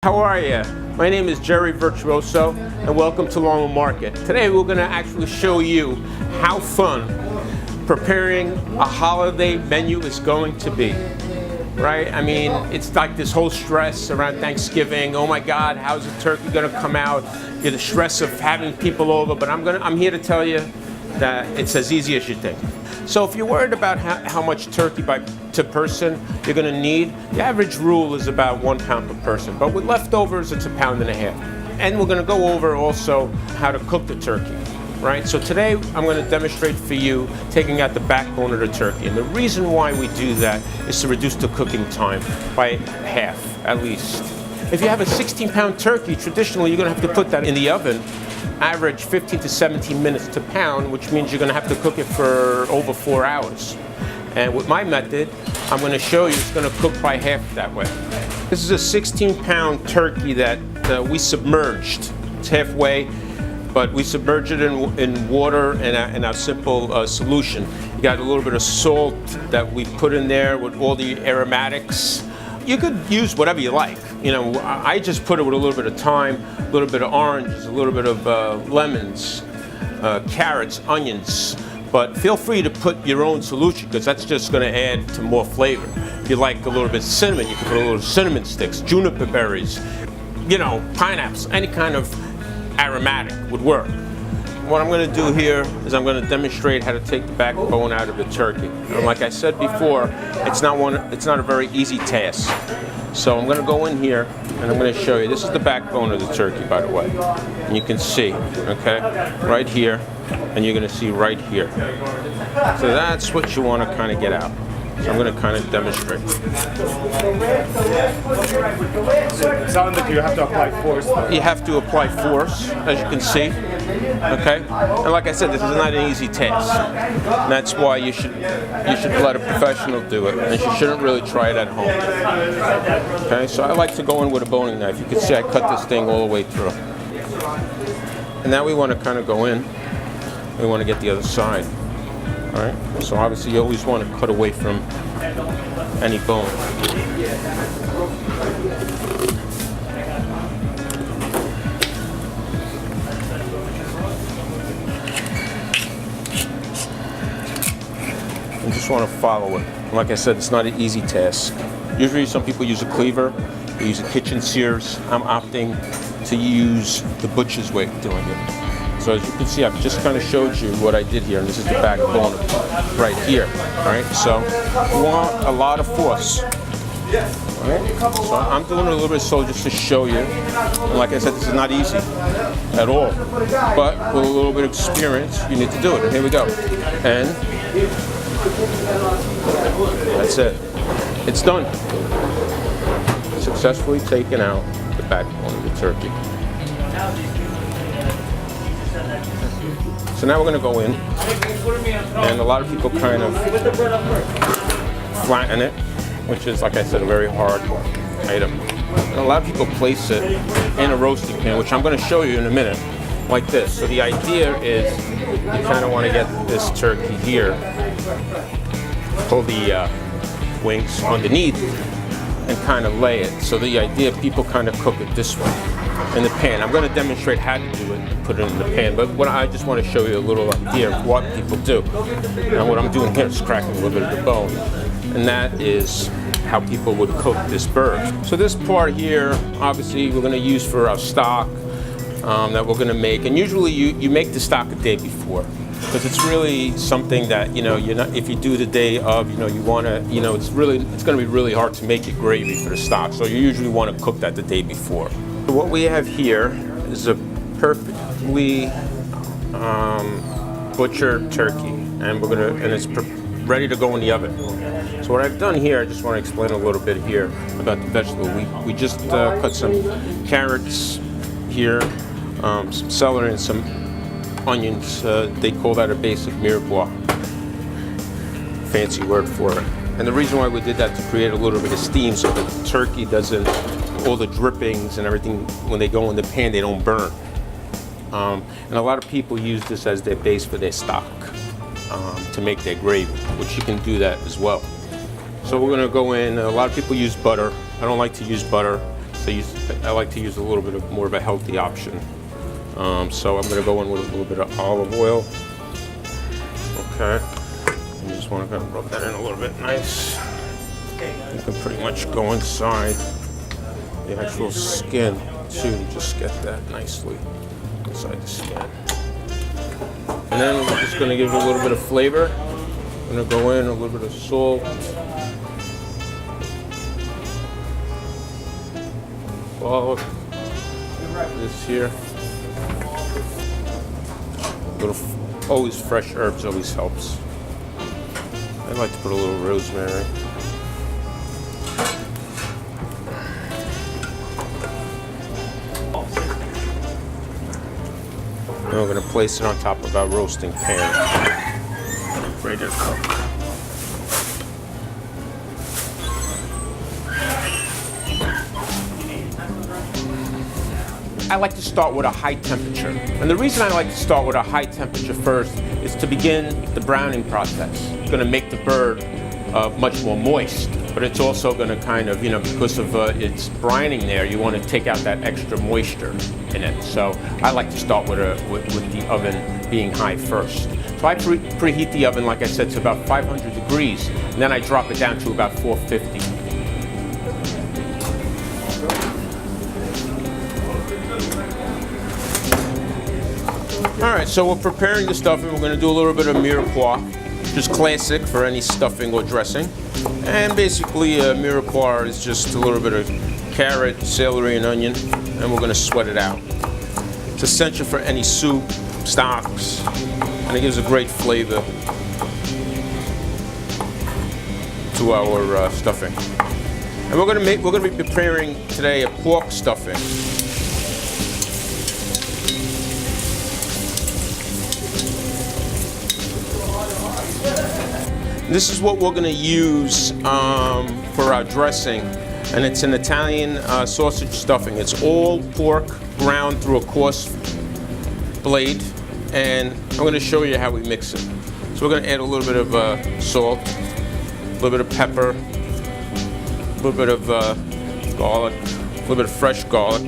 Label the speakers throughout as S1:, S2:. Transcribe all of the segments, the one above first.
S1: How are you? My name is Jerry Virtuoso and welcome to Longwood Market. Today we're going to actually show you how fun preparing a holiday menu is going to be. Right? I mean, it's like this whole stress around Thanksgiving. Oh my God, how's the turkey going to come out? You're the stress of having people over, but I'm here to tell you that it's as easy as you think. So if you're worried about how much turkey to person you're going to need, the average rule is about 1 pound per person. But with leftovers, it's 1.5 pounds. And we're going to go over also how to cook the turkey. Right? So today I'm going to demonstrate for you taking out the backbone of the turkey. And the reason why we do that is to reduce the cooking time by half, at least. If you have a 16-pound turkey, traditionally you're going to have to put that in the oven, average 15 to 17 minutes to pound, which means you're going to have to cook it for over 4 hours. And with my method, I'm going to show you it's going to cook by half that way. This is a 16-pound turkey that we submerged. It's halfway, but we submerge it in water and our simple solution. You got a little bit of salt that we put in there with all the aromatics. You could use whatever you like. You know, I just put it with a little bit of thyme, a little bit of oranges, a little bit of lemons, carrots, onions. But feel free to put your own solution because that's just going to add to more flavor. If you like a little bit of cinnamon, you can put a little cinnamon sticks, juniper berries, you know, pineapples, any kind of aromatic would work. What I'm going to do here is I'm going to demonstrate how to take the backbone out of the turkey. And like I said before, it's not a very easy task. So I'm going to go in here and I'm going to show you. This is the backbone of the turkey, by the way. And you can see, okay, right here, and you're going to see right here. So that's what you want to kind of get out. So I'm going to kind of demonstrate.
S2: It sounds like you have to apply force.
S1: You have to apply force, as you can see. Okay, and like I said, this is not an easy task. And that's why you should let a professional do it, and you shouldn't really try it at home. Okay, so I like to go in with a boning knife. You can see I cut this thing all the way through. And now we want to kind of go in. We want to get the other side. All right. So obviously you always want to cut away from any bone. You just want to follow it. Like I said, it's not an easy task. Usually some people use a cleaver, they use a kitchen shears. I'm opting to use the butcher's way of doing it. So as you can see, I've just kind of showed you what I did here, and this is the backbone right here. All right, so you want a lot of force. All right? So I'm doing a little bit slow just to show you. And like I said, this is not easy at all, but with a little bit of experience, you need to do it. And here we go. And that's it. It's done. Successfully taken out the backbone of the turkey. So now we're going to go in, and a lot of people kind of flatten it, which is, like I said, a very hard item. And a lot of people place it in a roasting pan, which I'm going to show you in a minute, like this. So the idea is you kind of want to get this turkey here, pull the wings underneath, and kind of lay it. So the idea, people kind of cook it this way in the pan. I'm going to demonstrate how to do it and put it in the pan, but what I just want to show you a little idea of what people do. And what I'm doing here is cracking a little bit of the bone, and that is how people would cook this bird. So this part here, obviously, we're going to use for our stock that we're going to make, and usually you make the stock a day before. Because it's really something that, you know, you're not, if you do the day of, you know, you want to, you know, it's going to be really hard to make it gravy for the stock. So you usually want to cook that the day before. So what we have here is a perfectly butchered turkey, and it's ready to go in the oven. So what I've done here, I just want to explain a little bit here about the vegetable. We just cut some carrots here, some celery, and some onions. They call that a basic mirepoix. Fancy word for it. And the reason why we did that to create a little bit of steam so that the turkey doesn't, all the drippings and everything, when they go in the pan, they don't burn. And a lot of people use this as their base for their stock to make their gravy, which you can do that as well. So we're going to go in. A lot of people use butter. I don't like to use butter. I like to use a little bit of more of a healthy option. So I'm going to go in with a little bit of olive oil. Okay. You just want to kind of rub that in a little bit nice. You can pretty much go inside the actual skin too. Just get that nicely inside the skin. And then we're just going to give it a little bit of flavor. I'm going to go in a little bit of salt. Garlic. This here. Always fresh herbs always helps. I like to put a little rosemary. And we're going to place it on top of our roasting pan. Ready to cook. I like to start with a high temperature. And the reason I like to start with a high temperature first is to begin the browning process. It's going to make the bird much more moist, but it's also going to kind of, because of its brining there, you want to take out that extra moisture in it. So I like to start with the oven being high first. So I preheat the oven, like I said, to about 500 degrees, and then I drop it down to about 450. All right, so we're preparing the stuffing. We're going to do a little bit of mirepoix, just classic for any stuffing or dressing. And basically, mirepoix is just a little bit of carrot, celery, and onion, and we're going to sweat it out. It's essential for any soup, stocks, and it gives a great flavor to our stuffing. And we're going to be preparing today a pork stuffing. This is what we're going to use for our dressing, and it's an Italian sausage stuffing. It's all pork ground through a coarse blade, and I'm going to show you how we mix it. So we're going to add a little bit of salt, a little bit of pepper, a little bit of garlic, a little bit of fresh garlic, a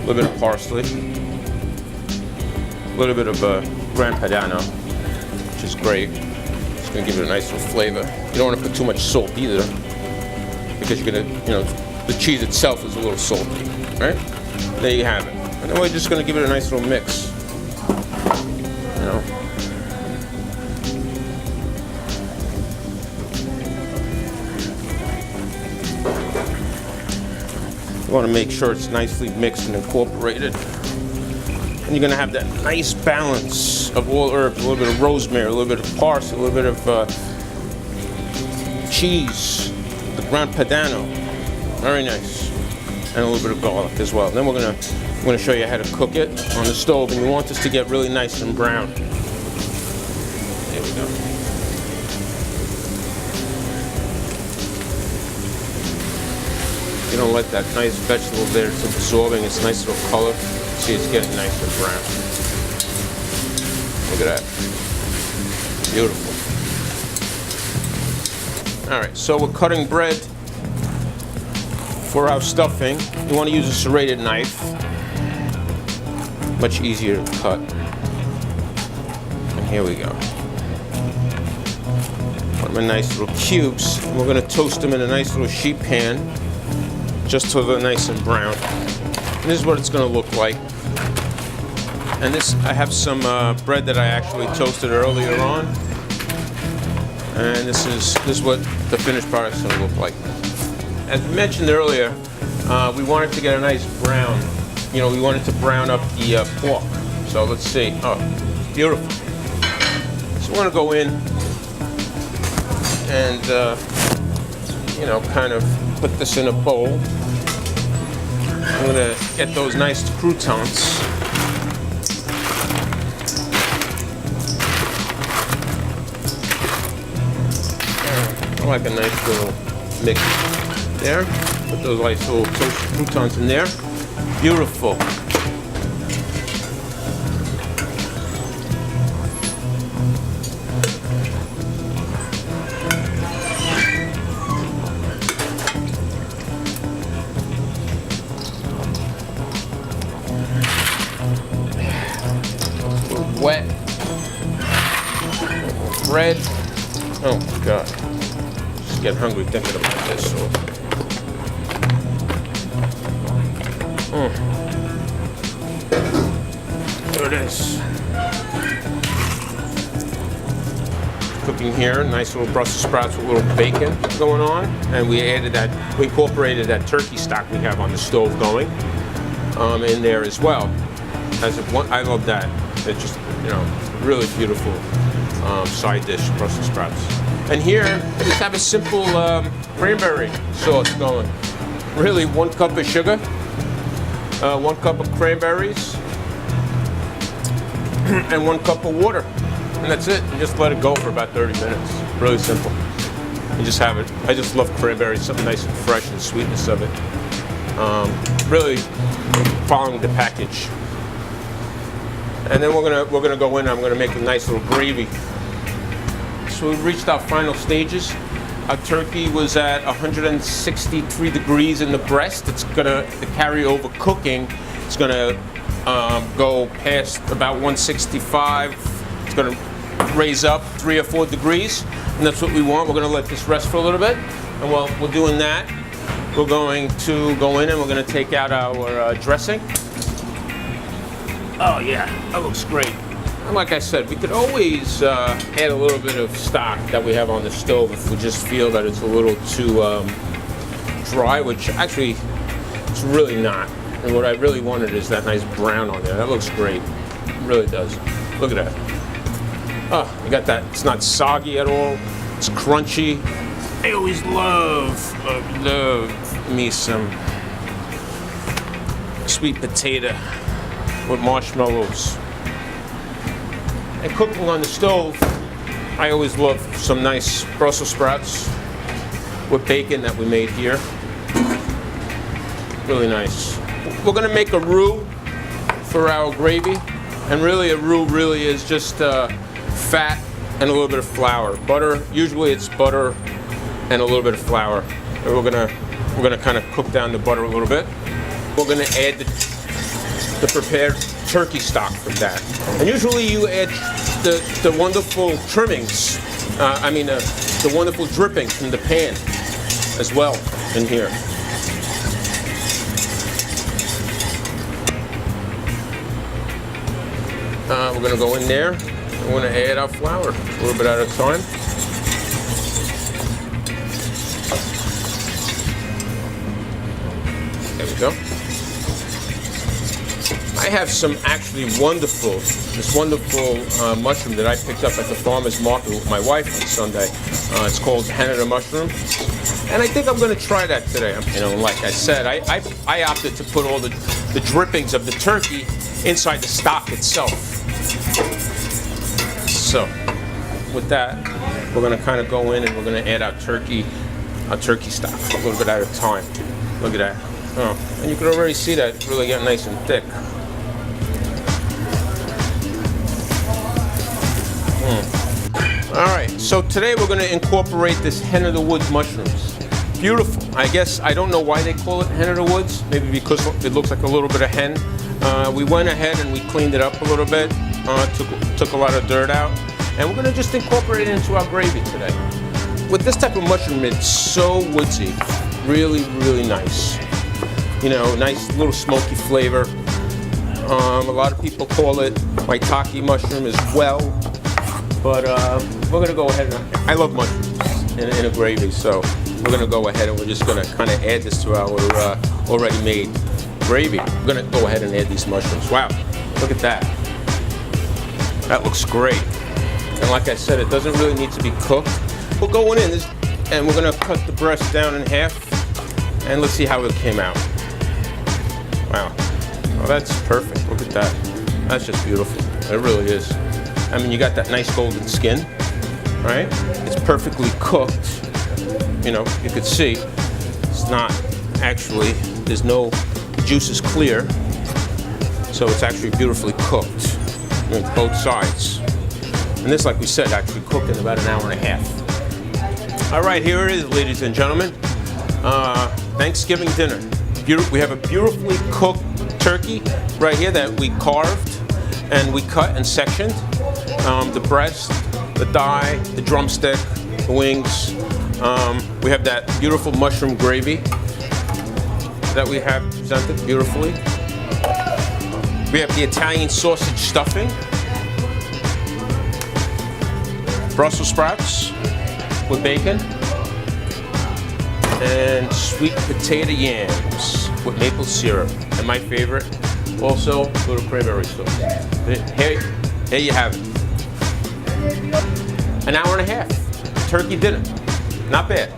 S1: little bit of parsley, a little bit of Gran Padano, which is great. It's going to give it a nice little flavor. You don't want to put too much salt either, because you're going to, the cheese itself is a little salty, right? There you have it. And then we're just going to give it a nice little mix. You want to make sure it's nicely mixed and incorporated. And you're going to have that nice balance of all herbs, a little bit of rosemary, a little bit of parsley, a little bit of cheese, the Gran Padano, very nice, and a little bit of garlic as well. Then I'm going to show you how to cook it on the stove, and you want this to get really nice and brown. There we go. You don't let that nice vegetable there, it's absorbing its nice little color. See, it's getting nice and brown. Look at that. Beautiful. All right, so we're cutting bread for our stuffing. You want to use a serrated knife. Much easier to cut. And here we go. Put them in nice little cubes. And we're going to toast them in a nice little sheet pan, just till they're nice and brown. And this is what it's going to look like. And this, I have some bread that I actually toasted earlier on. And this is what the finished product is going to look like. As we mentioned earlier, we wanted to get a nice brown. We wanted to brown up the pork. So let's see. Oh, beautiful. So we're going to go in and, kind of put this in a bowl. I'm going to get those nice croutons. I like a nice little mix there. Put those nice little toasted croutons in there. Beautiful. wet. Bread. Oh my God. Just getting hungry thinking about this. So. There it is. Cooking here, nice little Brussels sprouts with a little bacon going on, and we incorporated that turkey stock we have on the stove going in there as well. I love that. It's just, really beautiful side dish, Brussels sprouts. And here, just have a simple cranberry sauce going. Really, 1 cup of sugar, 1 cup of cranberries, and 1 cup of water. And that's it. You just let it go for about 30 minutes. Really simple. You just have it. I just love cranberries, something nice and fresh, and the sweetness of it. Really following the package. And then we're gonna go in. I'm gonna make a nice little gravy. So we've reached our final stages. Our turkey was at 163 degrees in the breast. It's gonna, the carryover cooking, it's gonna go past about 165. It's gonna raise up 3 or 4 degrees, and that's what we want. We're gonna let this rest for a little bit, and while we're doing that, we're going to go in and we're gonna take out our dressing. Oh yeah, that looks great. And like I said, we could always add a little bit of stock that we have on the stove if we just feel that it's a little too dry, which actually it's really not. And what I really wanted is that nice brown on there. That looks great. It really does. Look at that. Oh, you got that. It's not soggy at all. It's crunchy. I always love me some sweet potato with marshmallows. And cooking on the stove, I always love some nice Brussels sprouts with bacon that we made here. Really nice. We're gonna make a roux for our gravy, and really a roux really is just fat and a little bit of flour. Butter, usually it's butter and a little bit of flour. And we're gonna kind of cook down the butter a little bit. We're gonna add the prepared turkey stock from that. And usually you add the wonderful trimmings, the wonderful drippings from the pan as well in here. We're gonna go in there. We're gonna add our flour a little bit at a time. There we go. I have some actually wonderful mushroom that I picked up at the farmer's market with my wife on Sunday. It's called Canada mushroom. And I think I'm gonna try that today. Like I said, I opted to put all the drippings of the turkey inside the stock itself. So, with that, we're gonna kind of go in and we're gonna add our turkey stock a little bit at a time. Look at that. Oh, and you can already see that really getting nice and thick. All right, so today we're gonna incorporate this hen of the woods mushrooms. Beautiful. I guess, I don't know why they call it hen of the woods. Maybe because it looks like a little bit of hen. We went ahead and we cleaned it up a little bit. Took a lot of dirt out, and we're gonna just incorporate it into our gravy today. With this type of mushroom, it's so woodsy, really, really nice. Nice little smoky flavor. A lot of people call it maitake mushroom as well, but we're gonna go ahead and I love mushrooms in a gravy, so we're gonna go ahead and we're just gonna kind of add this to our already made gravy. We're gonna go ahead and add these mushrooms. Wow, look at that. That looks great. And like I said, it doesn't really need to be cooked. We're going in and we're gonna cut the breast down in half, and let's see how it came out. Wow, well, that's perfect. Look at that. That's just beautiful. It really is. You got that nice golden skin, right? It's perfectly cooked. You could see it's not actually, there's no, the juice is clear, so it's actually beautifully cooked. Both sides. And this, like we said, actually cooked in about an hour and a half. All right, here it is, ladies and gentlemen. Thanksgiving dinner. We have a beautifully cooked turkey right here that we carved and we cut and sectioned the breast, the thigh, the drumstick, the wings. We have that beautiful mushroom gravy that we have presented beautifully. We have the Italian sausage stuffing, Brussels sprouts with bacon, and sweet potato yams with maple syrup. And my favorite, also a little cranberry sauce. Here you have it. An hour and a half, turkey dinner. Not bad.